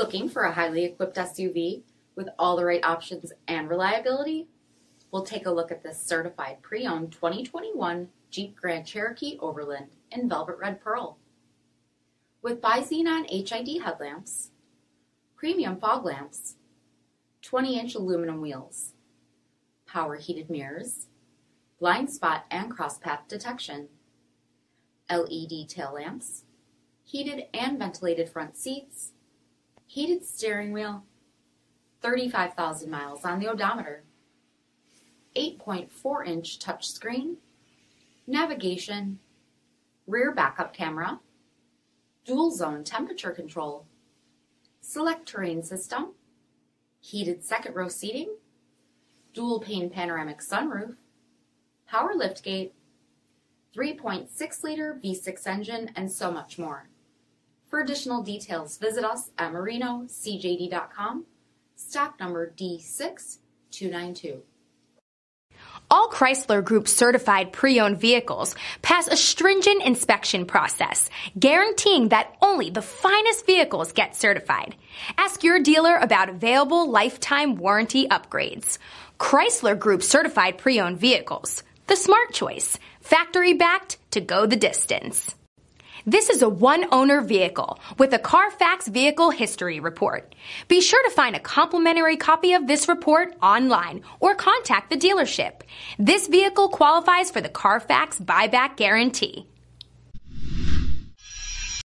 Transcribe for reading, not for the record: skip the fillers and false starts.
Looking for a highly equipped SUV with all the right options and reliability? We'll take a look at this certified pre-owned 2021 Jeep Grand Cherokee Overland in Velvet Red Pearl. With BI-XENON HID headlamps, premium fog lamps, 20-inch aluminum wheels, power heated mirrors, blind spot and cross-path detection, LED tail lamps, heated and ventilated front seats, heated steering wheel, 35,000 miles on the odometer, 8.4-inch touchscreen, navigation, rear backup camera, dual zone temperature control, SELEC-TERRAIN system, heated second row seating, dual pane panoramic sunroof, power liftgate, 3.6-liter V6 engine, and so much more. For additional details, visit us at marinocjd.com, stock number D6292. All Chrysler Group certified pre-owned vehicles pass a stringent inspection process, guaranteeing that only the finest vehicles get certified. Ask your dealer about available lifetime warranty upgrades. Chrysler Group certified pre-owned vehicles, the smart choice, factory backed to go the distance. This is a one-owner vehicle with a CARFAX vehicle history report. Be sure to find a complimentary copy of this report online or contact the dealership. This vehicle qualifies for the CARFAX buyback guarantee.